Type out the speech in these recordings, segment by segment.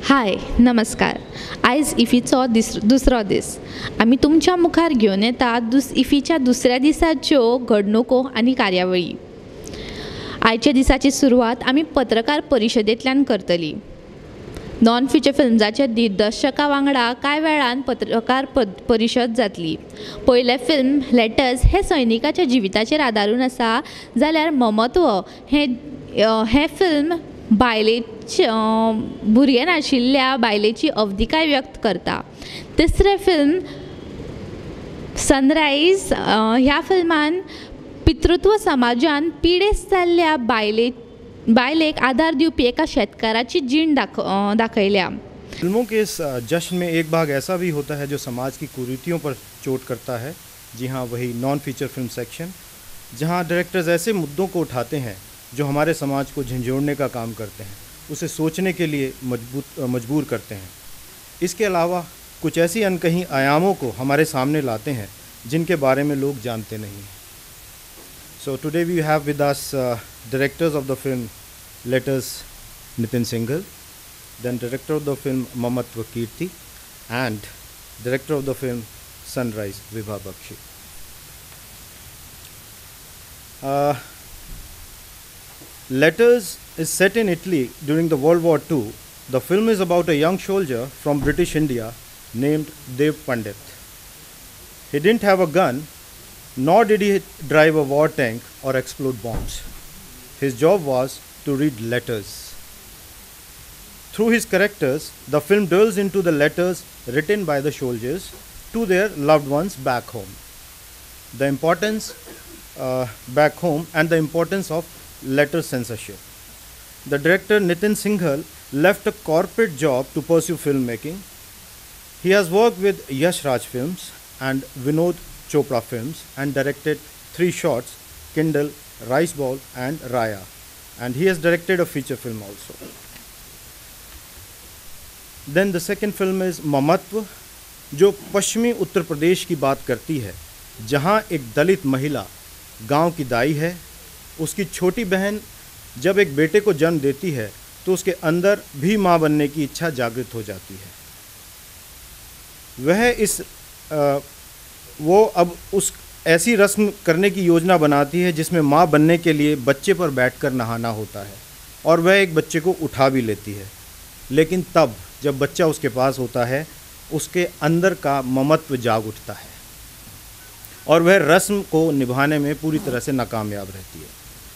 हाय नमस्कार. आयज इफीचो दुसरो दीस. आमी तुमच्या मुखार घेवन येतात इफीच्या दुसऱ्या दिसाच्यो घडणुको आनी कार्यावळी. आयच्या दिसाची सुरवात आमी पत्रकार परिशदेंतल्यान करतली. नॉन फिचर फिल्म्साच्या दिग्दर्शका वांगडा कांय वेळान पत्रकार परिशद जातली. पयलें फिल्म लेटर्स हें सैनिकाच्या जिविताचेर आदारून आसा, जाल्यार ममत्व हें फिल्म भुरगें नाशिल्ल्या बायलेची अवधिकाय व्यक्त करता. तिसरें फिल्म सनरायज ह्या फिल्मान पितृत्व समाजान पिडेस्त जाल्ल्या बायलेक आदार दिवपी एका शेतकाराची जीण दाखयल्या. फिल्मों के इस जश्न में एक भाग ऐसा भी होता है जो समाज की कुरीतियों पर चोट करता है. जी हाँ, वही नॉन फीचर फिल्म सेक्शन, जहाँ डायरेक्टर्स ऐसे मुद्दों को उठाते हैं जो हमारे समाज को झंझोड़ने का काम करते हैं, उसे सोचने के लिए मजबूर करते हैं. इसके अलावा कुछ ऐसी अनकही आयामों को हमारे सामने लाते हैं जिनके बारे में लोग जानते नहीं हैं. So today we have with us directors of the film Letters, Nitin Singhal, then director of the film Mamatva Kirti, and director of the film Sunrise, Vibha Bakshi. Letters is set in Italy during the World War II. The film is about a young soldier from British India named Dev Pandit. He didn't have a gun, nor did he drive a war tank or explode bombs. His job was to read letters. Through his characters, the film delves into the letters written by the soldiers to their loved ones back home. The importance back home and the importance of letter censorship. The director Nitin Singhal left a corporate job to pursue filmmaking. He has worked with Yash Raj Films and Vinod Chopra Films and directed 3 shorts, Kindle, Rice Ball and Raya, and he has directed a feature film also. Then the second film is ममत्व, जो पश्चिमी उत्तर प्रदेश की बात करती है, जहां एक दलित महिला गांव की दाई है. उसकी छोटी बहन जब एक बेटे को जन्म देती है तो उसके अंदर भी मां बनने की इच्छा जागृत हो जाती है. वो अब उस ऐसी रस्म करने की योजना बनाती है जिसमें माँ बनने के लिए बच्चे पर बैठकर नहाना होता है, और वह एक बच्चे को उठा भी लेती है. लेकिन तब जब बच्चा उसके पास होता है, उसके अंदर का ममत्व जाग उठता है और वह रस्म को निभाने में पूरी तरह से नाकामयाब रहती है.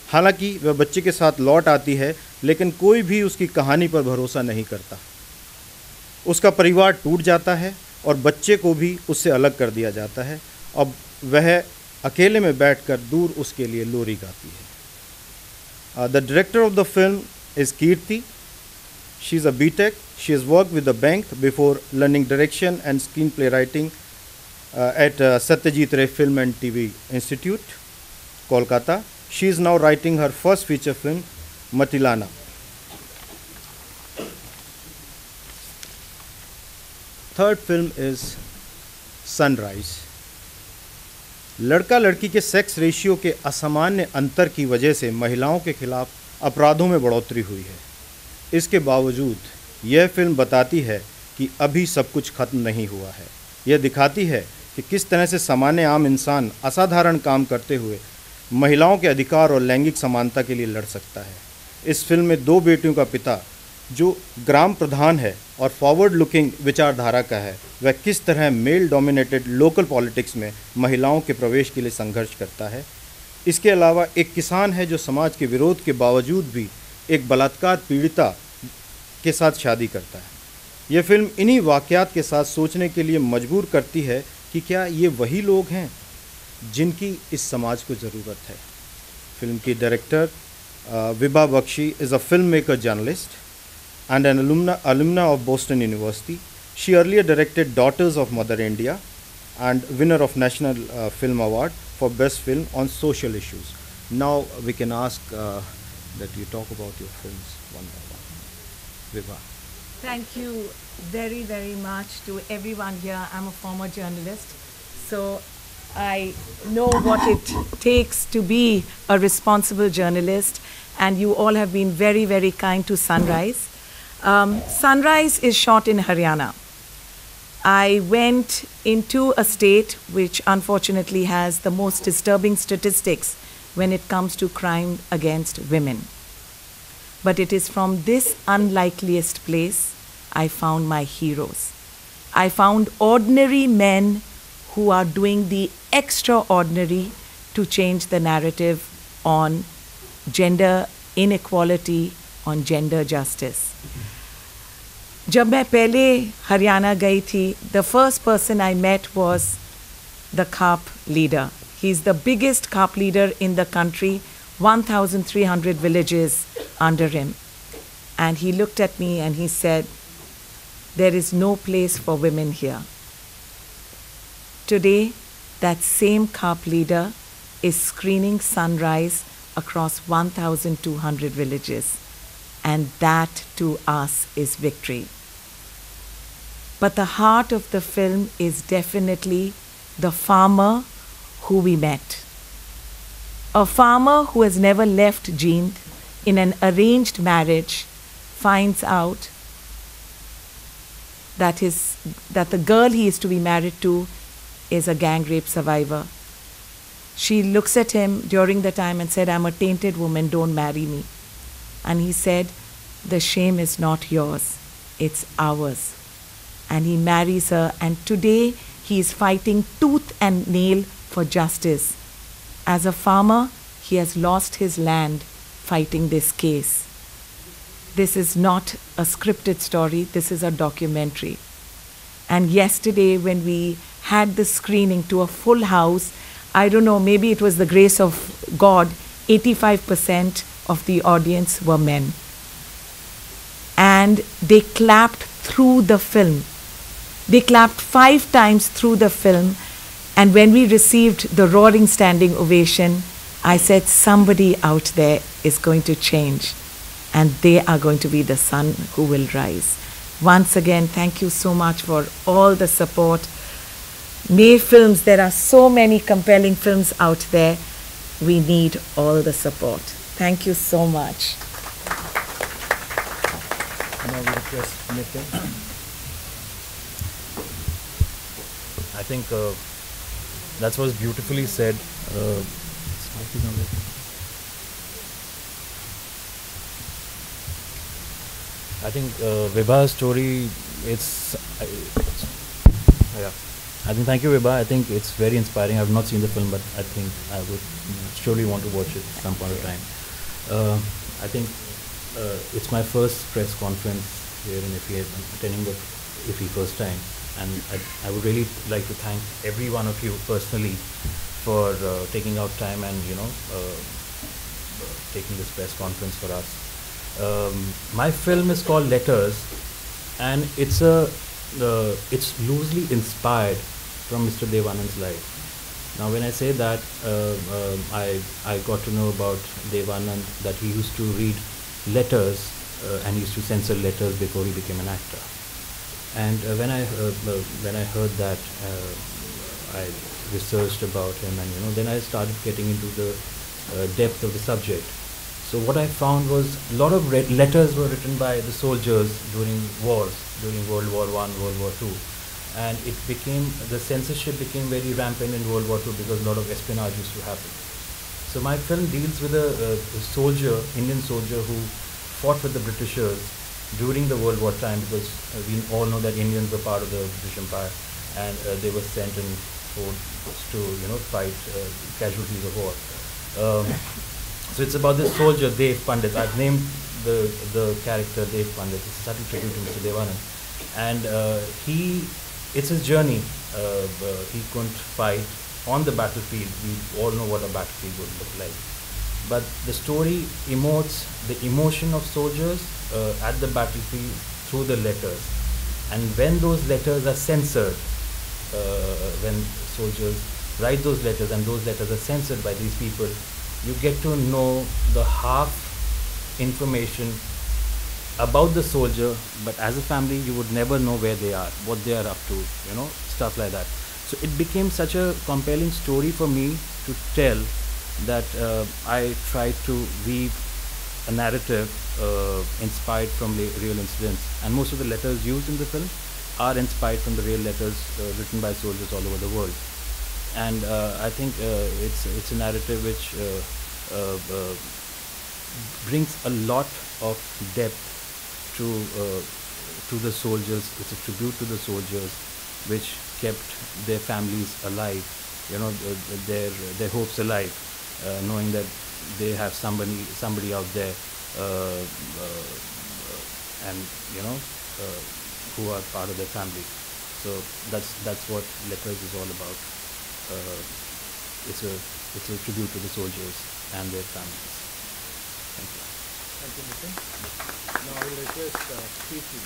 हालांकि वह बच्चे के साथ लौट आती है, लेकिन कोई भी उसकी कहानी पर भरोसा नहीं करता. उसका परिवार टूट जाता है और बच्चे को भी उससे अलग कर दिया जाता है. अब वह अकेले में बैठकर दूर उसके लिए लोरी गाती है. The director of the film is Kirti. She is a B.Tech. She has work with the bank before learning direction and screen play writing at Satyajit Ray Film and TV Institute, Kolkata. She is now writing her first feature film, Matilana. Third film is Sunrise. लड़का लड़की के sex ratio के असामान्य अंतर की वजह से महिलाओं के खिलाफ अपराधों में बढ़ोतरी हुई है. इसके बावजूद यह फिल्म बताती है कि अभी सब कुछ खत्म नहीं हुआ है. यह दिखाती है कि किस तरह से सामान्य आम इंसान असाधारण काम करते हुए महिलाओं के अधिकार और लैंगिक समानता के लिए लड़ सकता है. इस फिल्म में 2 बेटियों का पिता, जो ग्राम प्रधान है और फॉरवर्ड लुकिंग विचारधारा का है, वह किस तरह मेल डोमिनेटेड लोकल पॉलिटिक्स में महिलाओं के प्रवेश के लिए संघर्ष करता है. इसके अलावा एक किसान है जो समाज के विरोध के बावजूद भी एक बलात्कार पीड़िता के साथ शादी करता है. यह फिल्म इन्हीं वाक़यात के साथ सोचने के लिए मजबूर करती है कि क्या ये वही लोग हैं जिनकी इस समाज को ज़रूरत है. फिल्म की director Vibha Bakshi is a film maker journalist and an alumna of Boston University. She earlier directed Daughters of Mother India and winner of National Film Award for Best Film on Social Issues. Now we can ask that you talk about your films one by one. Vibha. Thank you very, very much to everyone here. I'm a former journalist, so I know what it takes to be a responsible journalist, and you all have been very, very kind to Sunrise. Sunrise is shot in Haryana. I went into a state which unfortunately has the most disturbing statistics when it comes to crime against women. But it is from this unlikeliest place I found my heroes. I found ordinary men who are doing the extraordinary to change the narrative on gender inequality, on gender justice. जब मैं पहले हरियाणा गई थी, the first person I met was the CAP leader. He's the biggest CAP leader in the country, 1,300 villages under him. And he looked at me and he said, there is no place for women here. Today, that same CAP leader is screening Sunrise across 1,200 villages. And that to us is victory. But the heart of the film is definitely the farmer who we met. A farmer who has never left Jind in an arranged marriage finds out that the girl he is to be married to is a gang rape survivor. She looks at him during the time and said, I'm a tainted woman, don't marry me. And he said, the shame is not yours, it's ours. And he marries her, and today he is fighting tooth and nail for justice. As a farmer, he has lost his land fighting this case. This is not a scripted story, this is a documentary. And yesterday when we had the screening to a full house, I don't know, maybe it was the grace of God, 85% of the audience were men. And they clapped through the film. They clapped 5 times through the film. And when we received the roaring standing ovation, I said, somebody out there is going to change. And they are going to be the sun who will rise. Once again, thank you so much for all the support. May Films, there are so many compelling films out there. We need all the support. Thank you so much. Now we request Nitin. I think that was beautifully said. I think Vibha's story, yeah. I think, thank you Vibha. I think it's very inspiring. I've not seen the film, but I think I would surely want to watch it at some point of time. I think it's my first press conference here in IFFI. I'm attending the IFFI first time, and I would really like to thank every one of you personally for taking out time and taking this press conference for us. My film is called Letters, and it's loosely inspired from Mr. Devanand's life. Now when I say that, I got to know about Devanand that he used to read letters and he used to censor letters before he became an actor. And when I heard that, I researched about him, and then I started getting into the depth of the subject. So what I found was a lot of letters were written by the soldiers during wars, during World War I, World War II. And the censorship became very rampant in World War II because a lot of espionage used to happen. So my film deals with a soldier, Indian soldier, who fought with the Britishers during the World War time, because we all know that Indians were part of the British Empire, and they were sent in force to fight casualties of war. So it's about this soldier, Dev Pandit. I've named the character Dev Pandit. It's a subtle tribute to Mr. Devanand. And it's his journey. He couldn't fight on the battlefield. We all know what a battlefield would look like. But the story emotes the emotion of soldiers at the battlefield through the letters. And when those letters are censored, when soldiers write those letters and those letters are censored by these people, you get to know the half information about the soldier, but as a family you would never know where they are, what they are up to, stuff like that. So it became such a compelling story for me to tell that I tried to weave a narrative inspired from real incidents, and most of the letters used in the film are inspired from the real letters written by soldiers all over the world. And I think it's a narrative which brings a lot of depth to the soldiers. It's a tribute to the soldiers, which kept their families alive, their hopes alive, knowing that they have somebody out there, and who are part of their family. So that's what Letters is all about. It's a tribute to the soldiers and their families. Thank you. Thank you, Nitin. Now I will request Preeti.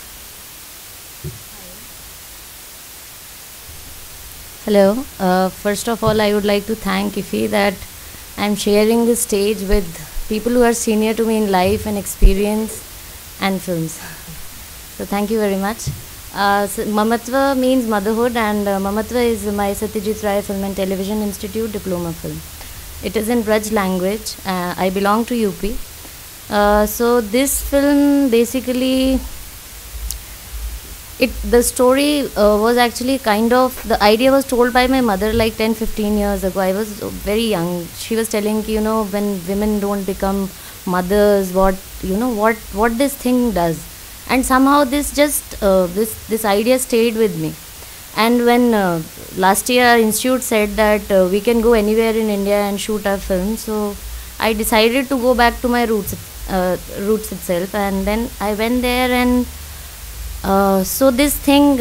Hello. First of all, I would like to thank IFFI that I'm sharing this stage with people who are senior to me in life and experience and films. So thank you very much. So Mamatva means motherhood, and Mamatva is my Satyajit Ray Film and Television Institute diploma film. It is in Braj language. I belong to UP. So this film basically, the story was actually the idea was told by my mother like 10-15 years ago. I was very young. She was telling, when women don't become mothers, what this thing does. And somehow this idea stayed with me. And when last year our institute said that we can go anywhere in India and shoot our film, so I decided to go back to my roots itself, and then I went there, and so this thing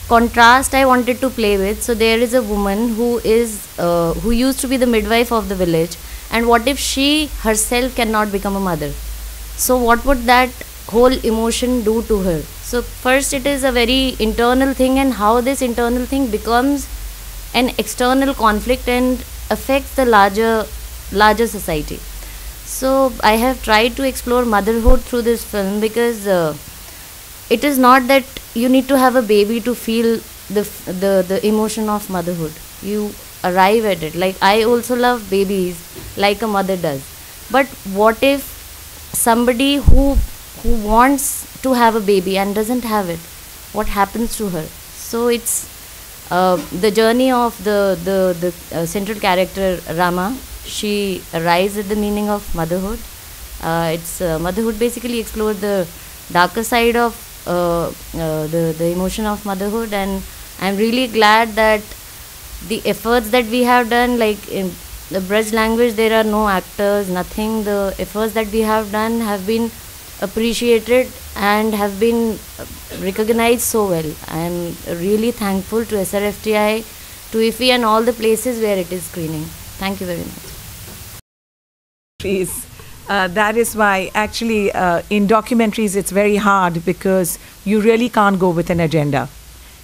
contrast I wanted to play with. So there is a woman who used to be the midwife of the village, and what if she herself cannot become a mother? So what would that whole emotion do to her? So first it is a very internal thing, and how this internal thing becomes an external conflict and affects the larger society. So I have tried to explore motherhood through this film, because it is not that you need to have a baby to feel the emotion of motherhood. You arrive at it. Like, I also love babies like a mother does. But what if somebody who wants to have a baby and doesn't have it? What happens to her? So it's the journey of the central character Rama. She arrives at the meaning of motherhood. Motherhood basically explored the darker side of the emotion of motherhood, and I'm really glad that the efforts that we have done, like in the Braj language, there are no actors, nothing. The efforts that we have done have been appreciated and have been recognized so well. I'm really thankful to SRFTI, to IFFI, and all the places where it is screening. Thank you very much. That is why actually in documentaries it's very hard, because you really can't go with an agenda.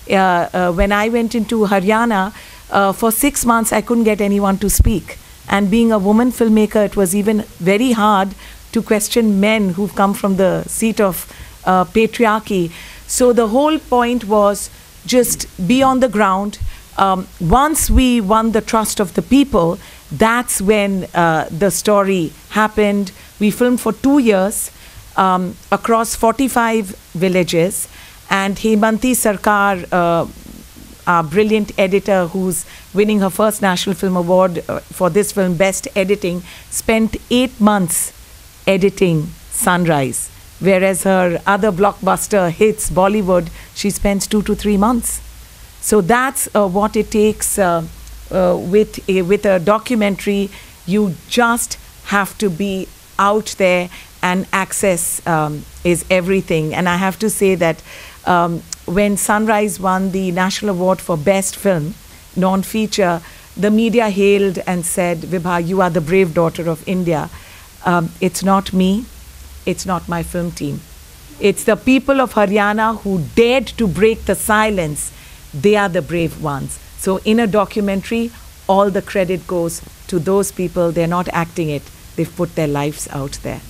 When I went into Haryana, for 6 months I couldn't get anyone to speak. And being a woman filmmaker, it was even very hard to question men who've come from the seat of patriarchy. So the whole point was just be on the ground. Once we won the trust of the people, that's when the story happened. We filmed for 2 years across 45 villages, and Hemanti Sarkar, our brilliant editor who's winning her first National Film Award for this film, Best Editing, spent 8 months editing Sunrise, whereas her other blockbuster hits, Bollywood, she spends 2 to 3 months. So that's what it takes with a documentary. You just have to be out there, and access is everything. And I have to say that when Sunrise won the National Award for Best Film, non-feature, the media hailed and said, Vibha, you are the brave daughter of India. It's not me, it's not my film team. It's the people of Haryana who dared to break the silence. They are the brave ones. So in a documentary, all the credit goes to those people. They're not acting it. They've put their lives out there.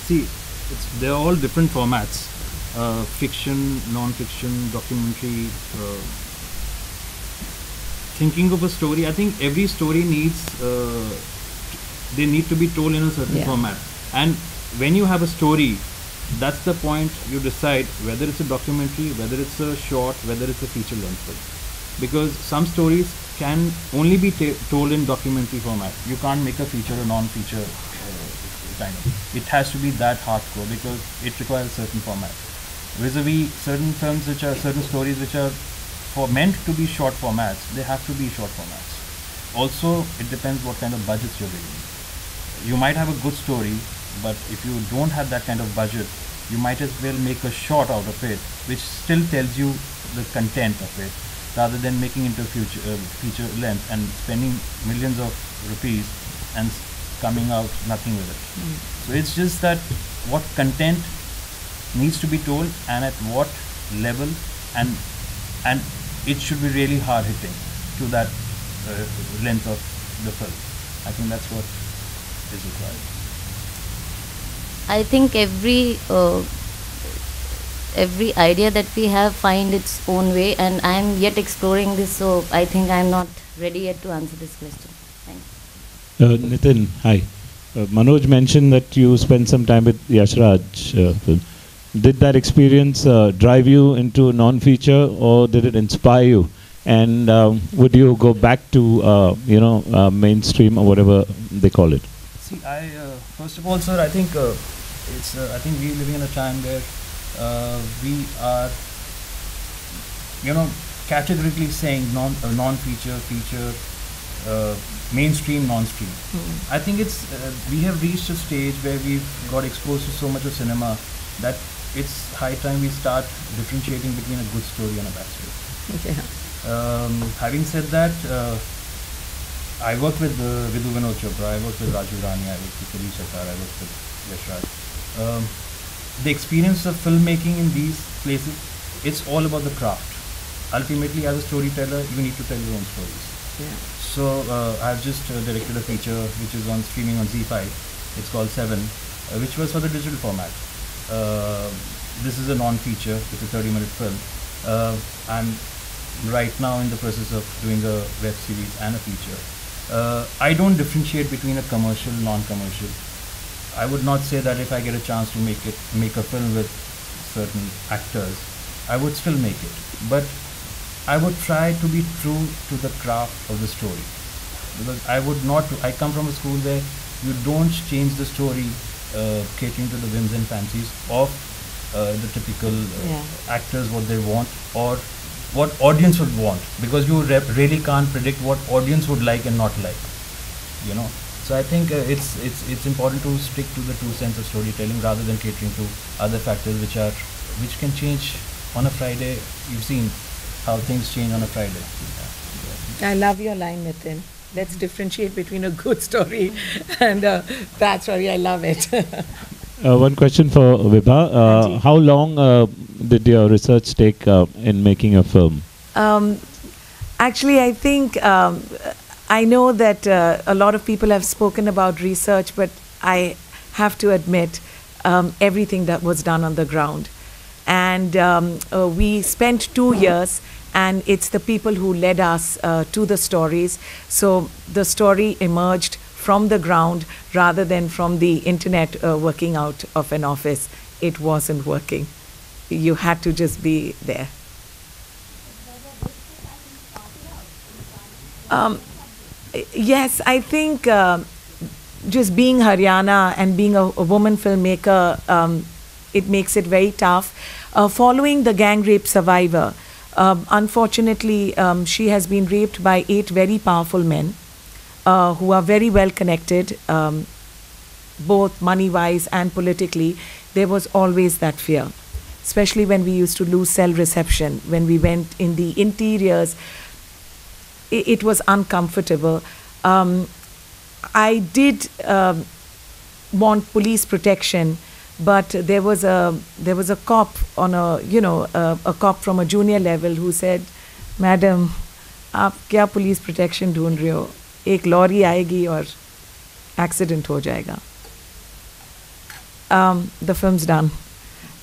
See, they're all different formats. Fiction, non-fiction, documentary. Thinking of a story, I think every story needs they need to be told in a certain Yeah. format. And when you have a story, that's the point you decide whether it's a documentary, whether it's a short, whether it's a feature length film. Because some stories can only be told in documentary format. You can't make a feature or non-feature kind of. It has to be that hardcore because it requires a certain format. Vis-a-vis certain films which are, certain stories which are meant to be short formats, they have to be short formats. Also, it depends what kind of budgets you're getting. You might have a good story, but if you don't have that kind of budget, you might as well make a short out of it, which still tells you the content of it, rather than making into feature length and spending millions of rupees and coming out nothing with it. So it's just that what content needs to be told and at what level, and it should be really hard hitting to that length of the film. I think that's what is required. I think every idea that we have find its own way, and I am yet exploring this, so I think I am not ready yet to answer this question. Thanks. Nitin, hi. Manoj mentioned that you spent some time with Yash Raj film. Did that experience drive you into non-feature, or did it inspire you? And would you go back to mainstream or whatever they call it? See, I first of all, sir, I think it's. I think we're living in a time where we are, categorically saying non-feature, feature, mainstream, non-stream. I think it's we have reached a stage where we've got exposed to so much of cinema that it's high time we start differentiating between a good story and a bad story. Yeah. Having said that, I work with Vidhu Vinod Chopra, I work with Raju Rani, I work with Kali Sarkar, I work with Yash Raj. The experience of filmmaking in these places, it's all about the craft. Ultimately, as a storyteller, you need to tell your own stories. Yeah. So I've just directed a feature which is on streaming on Z5. It's called Seven, which was for the digital format. This is a non-feature. It's a 30-minute film. I'm right now in the process of doing a web series and a feature. I don't differentiate between a commercial, non-commercial. I would not say that if I get a chance to make a film with certain actors, I would still make it. But I would try to be true to the craft of the story, because I come from a school where you don't change the story catering to the whims and fancies of the typical actors, what they want or what audience would want, because you really can't predict what audience would like and not like, So I think it's important to stick to the true sense of storytelling rather than catering to other factors which can change on a Friday. You've seen how things change on a Friday. I love your line, Nitin. Let's differentiate between a good story and a bad story. I love it. One question for Vibha. How long did your research take in making a film? Actually, I think I know that a lot of people have spoken about research, but I have to admit everything that was done on the ground. And we spent 2 years, and it's the people who led us to the stories. So the story emerged from the ground rather than from the internet working out of an office. It wasn't working. You had to just be there. Yes, I think just being Haryana and being a woman filmmaker, it makes it very tough. Following the gang rape survivor, unfortunately, she has been raped by 8 very powerful men who are very well connected, both money-wise and politically. There was always that fear, especially when we used to lose cell reception, when we went in the interiors. It was uncomfortable. I did want police protection, but there was a cop on a cop from a junior level who said, "Madam, आप क्या police protection ढूंढ रहे हो? एक lorry आएगी और accident हो जाएगा." The film's done,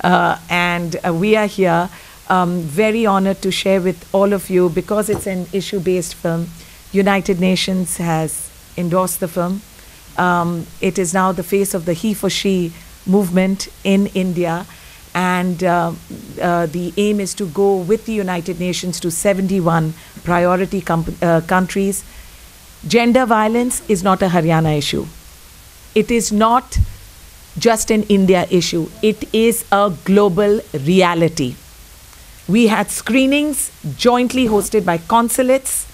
and we are here. Very honored to share with all of you, because it's an issue-based film. United Nations has endorsed the film. It is now the face of the he for she movement in India. And the aim is to go with the United Nations to 71 priority countries. Gender violence is not a Haryana issue. It is not just an India issue. It is a global reality. We had screenings jointly hosted by consulates.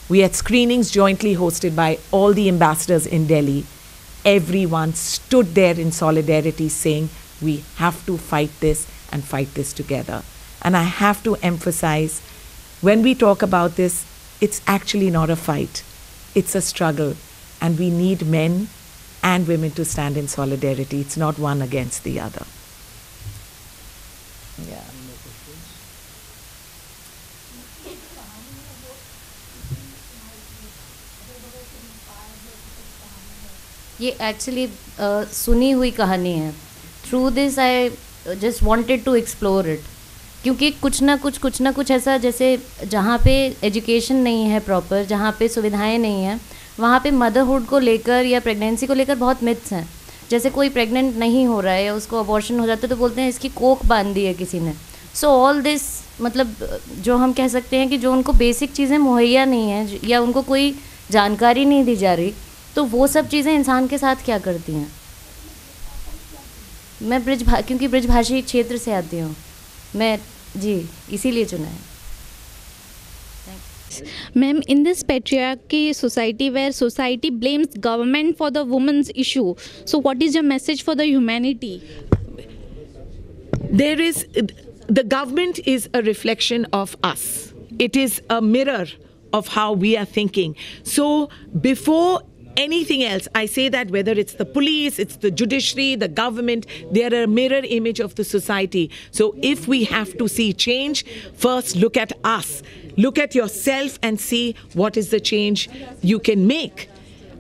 We had screenings jointly hosted by all the ambassadors in Delhi. Everyone stood there in solidarity saying, we have to fight this and fight this together. And I have to emphasize, when we talk about this, it's actually not a fight. It's a struggle. And we need men and women to stand in solidarity. It's not one against the other. Yeah. ये actually सुनी हुई कहानी है. Through this I just wanted to explore it, क्योंकि कुछ ना कुछ ऐसा, जैसे जहाँ पे एजुकेशन नहीं है प्रॉपर, जहाँ पे सुविधाएं नहीं हैं, वहाँ पे मदरहुड को लेकर या प्रेगनेंसी को लेकर बहुत मिथ्स हैं. जैसे कोई प्रेग्नेंट नहीं हो रहा है या उसको अबॉर्शन हो जाता है तो बोलते हैं इसकी कोख बांध दी है किसी ने. सो ऑल दिस, मतलब जो हम कह सकते हैं कि जो उनको बेसिक चीज़ें मुहैया नहीं हैं या उनको कोई जानकारी नहीं दी जा रही, तो वो सब चीज़ें इंसान के साथ क्या करती हैं. मैं क्योंकि ब्रिजभाषी क्षेत्र से आती हूँ मैं, जी इसीलिए चुना है. Ma'am, in this patriarchy society where society blames government for the women's issue, so what is your message for the humanity? The government is a reflection of us. It is a mirror of how we are thinking. So before anything else, I say that whether it's the police, it's the judiciary, the government, they are a mirror image of the society. So if we have to see change, first look at us. Look at yourself and see what is the change you can make.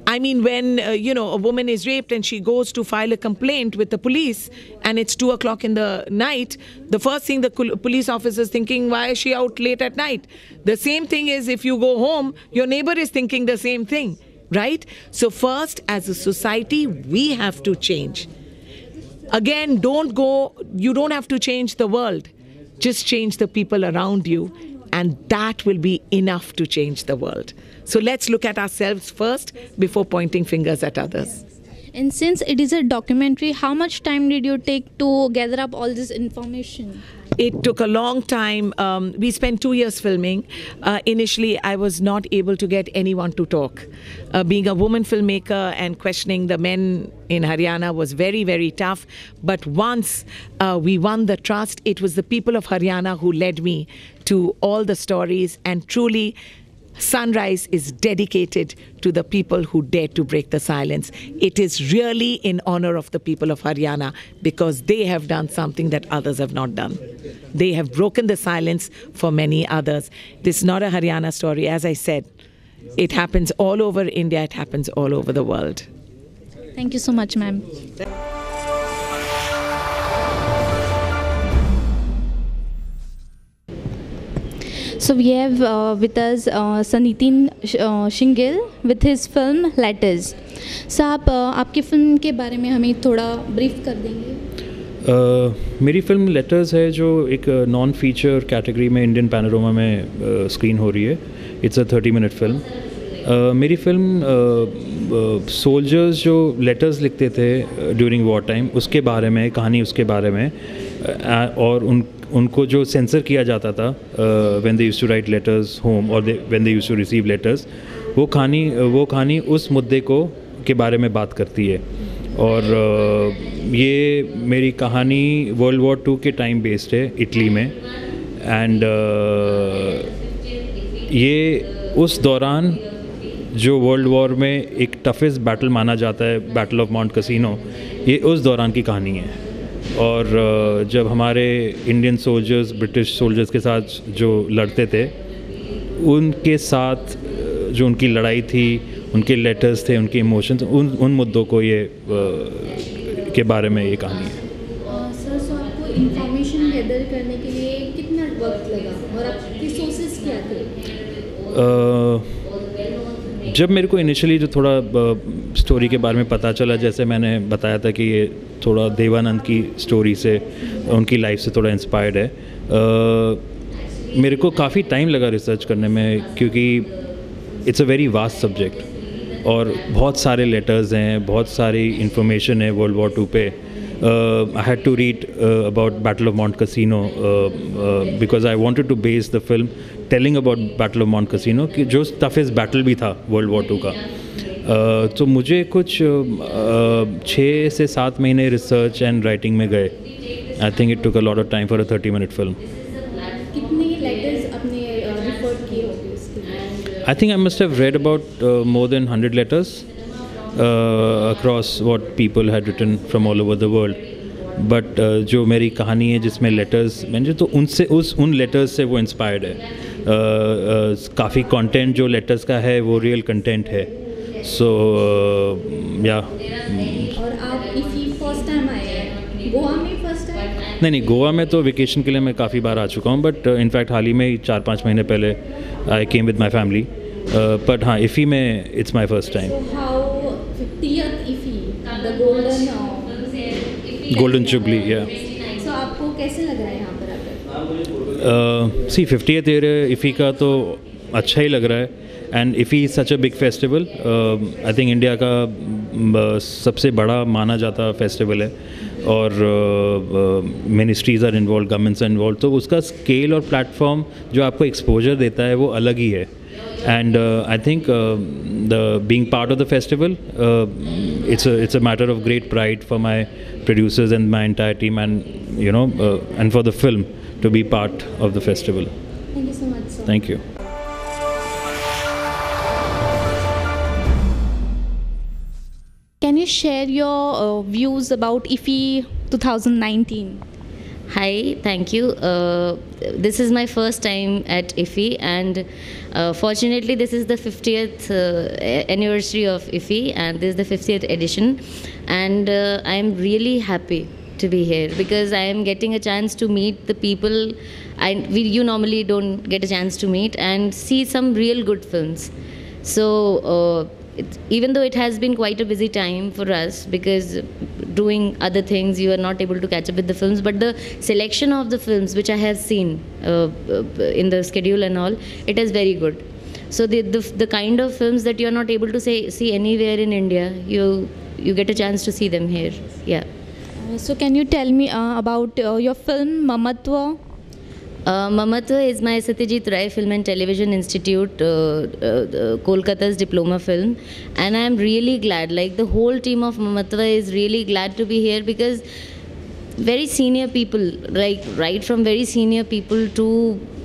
I mean, when, a woman is raped and she goes to file a complaint with the police and it's 2 o'clock in the night, the first thing the police officer is thinking, why is she out late at night? The same thing is if you go home, your neighbor is thinking the same thing. Right? So first, as a society, we have to change. Again, you don't have to change the world. Just change the people around you, and that will be enough to change the world. So let's look at ourselves first before pointing fingers at others. And since it is a documentary, how much time did you take to gather up all this information? It took a long time. We spent 2 years filming. Initially, I was not able to get anyone to talk. Being a woman filmmaker and questioning the men in Haryana was very, very tough. But once we won the trust, it was the people of Haryana who led me to all the stories. And truly, Sunrise is dedicated to the people who dare to break the silence. It is really in honor of the people of Haryana because they have done something that others have not done. They have broken the silence for many others. This is not a Haryana story. As I said, it happens all over India. It happens all over the world. Thank you so much, ma'am. So we have with us Sanitin Shinghil with his film Letters. So आप आपकी film के बारे में हमें थोड़ा brief कर देंगे? मेरी फिल्म लेटर्स है जो एक नॉन फीचर कैटेगरी में इंडियन पैनोरमा में स्क्रीन हो रही है. It's a 30-minute film. मेरी फिल्म सोल्जर्स जो लेटर्स लिखते थे ड्यूरिंग वॉर टाइम, उसके बारे में कहानी, उसके बारे में, और उनको जो सेंसर किया जाता था when they used to write letters home और when they used to receive letters, वो कहानी उस मुद्दे के बारे में बात करती है. और ये मेरी कहानी वर्ल्ड वॉर 2 के टाइम बेस्ड है इटली में. एंड ये उस दौरान जो वर्ल्ड वॉर में एक टफेस्ट बैटल माना जाता है, बैटल ऑफ माउंट कसिनो, ये उस दौरान की कहानी है. और जब हमारे इंडियन सोल्जर्स ब्रिटिश सोल्जर्स के साथ जो लड़ते थे, उनके साथ जो उनकी लड़ाई थी, उनके लेटर्स थे, उनके इमोशंस, उन मुद्दों को ये के बारे में ये कहानी है. सर, सो आपको इंफॉर्मेशन गैदर करने के लिए कितना वक्त लगा और आपकी सोर्सेज क्या थे? जब मेरे को इनिशियली जो थोड़ा स्टोरी के बारे में पता चला, जैसे मैंने बताया था कि ये थोड़ा देवानंद की स्टोरी से, उनकी लाइफ से थोड़ा इंस्पायर्ड है, मेरे को काफ़ी टाइम लगा रिसर्च करने में, क्योंकि it's a very vast subject और बहुत सारे लेटर्स हैं, बहुत सारी इंफॉर्मेशन है वर्ल्ड वॉर 2 पे. I had to read about Battle of Mount Cassino because I wanted to base the film telling about Battle of Mount Cassino, कि जो toughest battle भी था World War II का. तो मुझे कुछ 6 से 7 महीने रिसर्च एंड राइटिंग में गए. I think it took a lot of time for a 30-minute film. कितने लेटर्स आपने रिफर किए होंगे उसके लिए? I think I must have read about more than 100 letters across what people had written from all over the world. But जो मेरी कहानी है जिसमें लेटर्स मैंने, तो उनसे उन लेटर्स से वो इंस्पायर्ड है. काफ़ी कंटेंट जो लेटर्स का है वो रियल कंटेंट है. सो या. और आप इफ़ी फर्स्ट टाइम आए हैं गोवा में? फर्स्ट टाइम नहीं, गोवा में तो वेकेशन के लिए मैं काफ़ी बार आ चुका हूँ, बट इनफैक्ट हाल ही में 4-5 महीने पहले I came with my family. But हाँ, इफ़ी में it's my first time. How 50th IFFI the golden jubilee, yeah. So आपको कैसे लग रहा है यहाँ पर आकर? सी 50th ईयर इफ़ी का तो अच्छा ही लग रहा है. And IFFI is such a big festival. I think India का सबसे बड़ा माना जाता फेस्टिवल है, और ministries are involve, governments are involve, तो उसका स्केल और प्लेटफॉर्म जो आपको एक्सपोजर देता है वो अलग ही है. And I think being part of the festival, it's a matter of great pride for my producers and my entire team, and and for the film to be part of the festival. Thank you so much, sir. Thank you. Can you share your views about IFFI 2019? Hi, thank you. This is my first time at IFFI, and fortunately this is the 50th anniversary of IFFI, and this is the 50th edition, and I am really happy to be here because I am getting a chance to meet the people you normally don't get a chance to meet, and see some real good films. So even though it has been quite a busy time for us because doing other things you are not able to catch up with the films, but the selection of the films which I have seen in the schedule and all, it is very good. So the kind of films that you are not able to see anywhere in India, you get a chance to see them here. Yeah. So can you tell me about your film Mamatva? Mamatva is my Satyajit Ray Film and Television Institute, Kolkata's diploma film, and I am really glad, like the whole team of Mamatva is really glad to be here because very senior people, like right from very senior people to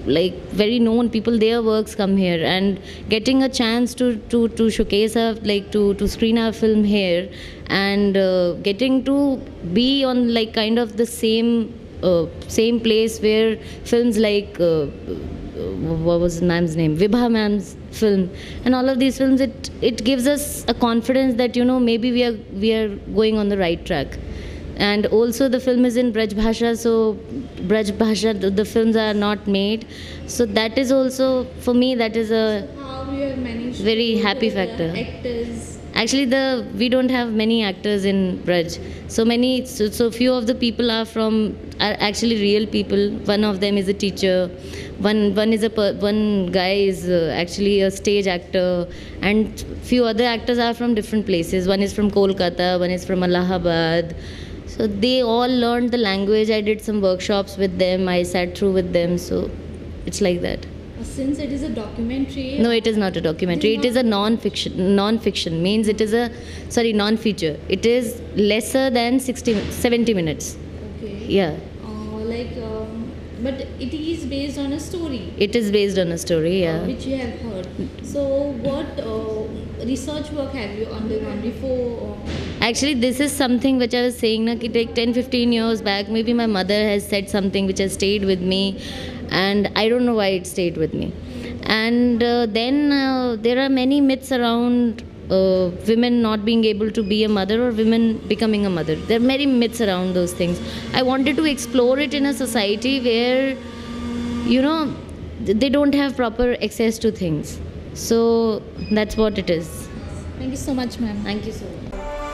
like very known people, their works come here, and getting a chance to showcase our, like to screen our film here, and getting to be on like kind of the same place where films like what was the ma'am's name, Vibha ma'am's film, and all of these films, it gives us a confidence that maybe we are going on the right track. And also the film is in Braj Bhasha, so Braj Bhasha the films are not made, so that is also for me, that is a How you have managed very to happy get the factor. actors? Actually, we don't have many actors in Braj. So few of the people are actually real people. One of them is a teacher. One guy is actually a stage actor, and few other actors are from different places. One is from Kolkata, one is from Allahabad. So they all learned the language. I did some workshops with them. I sat through with them. So it's like that. Since it is a documentary. No, it is not a documentary. It is a non-fiction. Non-fiction means it is non-feature. It is lesser than 70 minutes. Okay. Yeah. But it is based on a story. It is based on a story, yeah. Which you have heard. So what research work have you undergone before? Actually, this is something which I was saying, like 10-15 years back, maybe my mother has said something which has stayed with me, and I don't know why it stayed with me. And then there are many myths around women not being able to be a mother or women becoming a mother. There are many myths around those things. I wanted to explore it in a society where, they don't have proper access to things. So that's what it is. Thank you so much, ma'am. Thank you so much.